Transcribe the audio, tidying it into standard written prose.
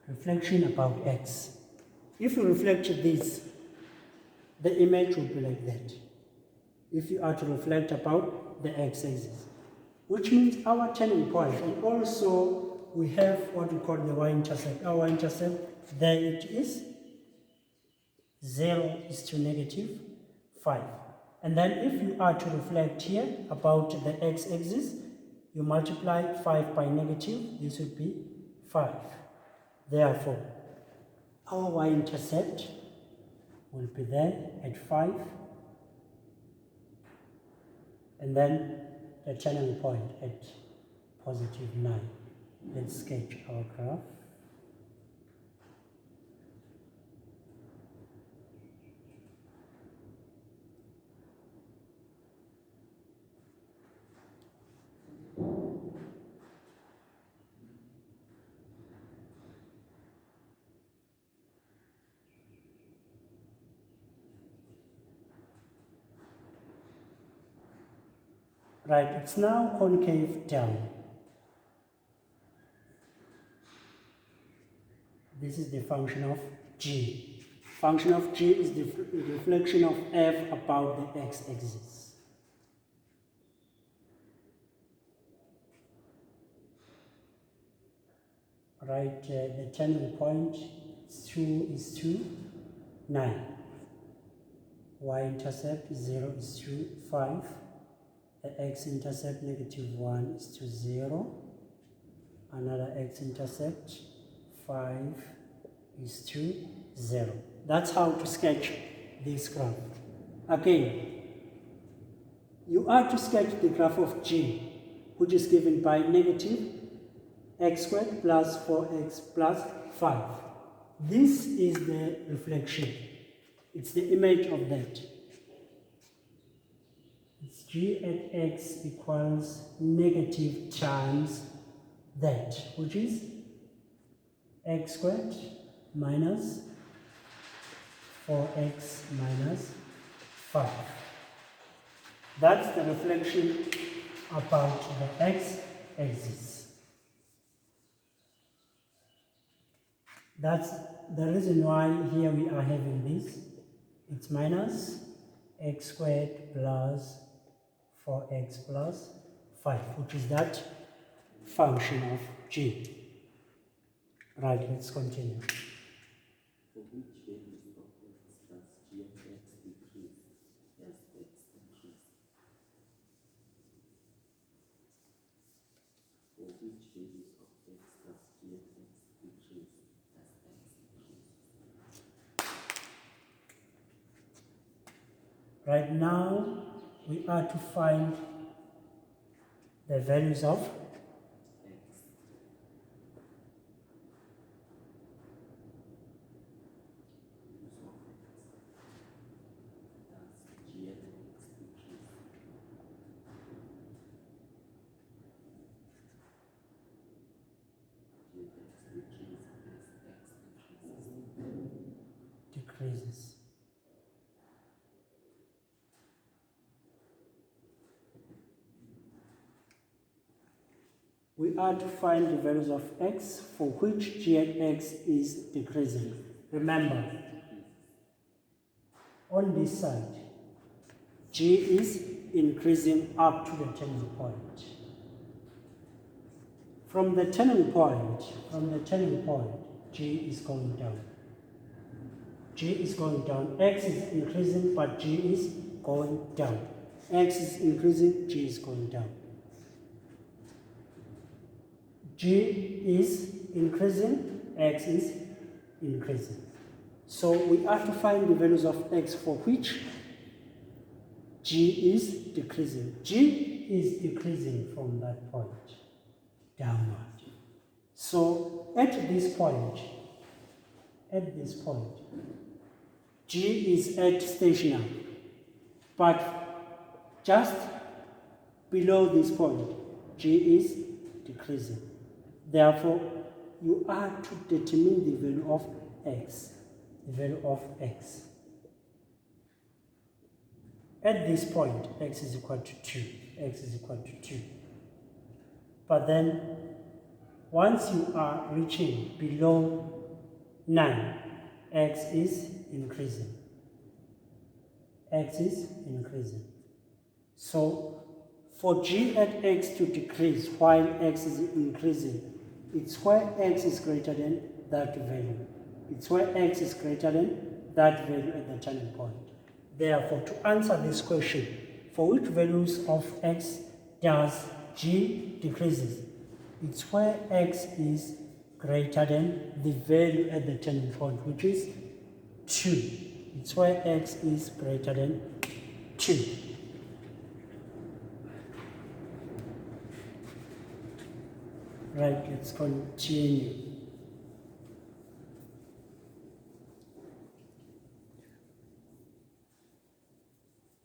reflection about x. If you reflect this, the image will be like that. If you are to reflect about the x-axis, which means our turning point, and also we have what we call the y-intercept. Our y-intercept, there it is, 0 is to negative 5. And then if you are to reflect here about the x-axis, you multiply 5 by negative, this would be 5. Therefore, our y-intercept will be there at 5, and then the turning point at positive 9. Let's sketch our graph. Right, it's now concave down. This is the function of g. Function of g is the reflection of f about the x-axis. Right, the turning point is 2 9. Y-intercept 0 is to 5. The x-intercept negative 1 is to 0. Another x-intercept 5 is to 0. That's how to sketch this graph. Again, you are to sketch the graph of g, which is given by negative x squared plus 4x plus 5. This is the reflection. It's the image of that. It's g at x equals negative times that, which is x squared minus 4x minus 5. That's the reflection about the x-axis. That's the reason why here we are having this. It's minus x squared plus 4x plus 5, which is that function of g. Right, let's continue. For which values of x plus g of x decrease as x increases? For which values of x plus g of x decrease as x increases? Right now, we are to find the values of decreases. We are to find the values of x for which g at x is decreasing. Remember, on this side, g is increasing up to the turning point. From the turning point, g is going down. G is going down. X is increasing, but g is going down. X is increasing, g is going down. G is increasing, x is increasing. So we have to find the values of x for which g is decreasing. G is decreasing from that point downward. So at this point, g is at stationary, but just below this point, g is decreasing. Therefore, you are to determine the value of x. At this point, x is equal to 2. But then, Once you are reaching below 9, x is increasing. X is increasing. So for g at x to decrease while x is increasing, it's where x is greater than that value. It's where x is greater than that value at the turning point. Therefore, to answer this question, for which values of x does g decreases? It's where x is greater than the value at the turning point, which is 2. It's where x is greater than 2. Right, let's continue.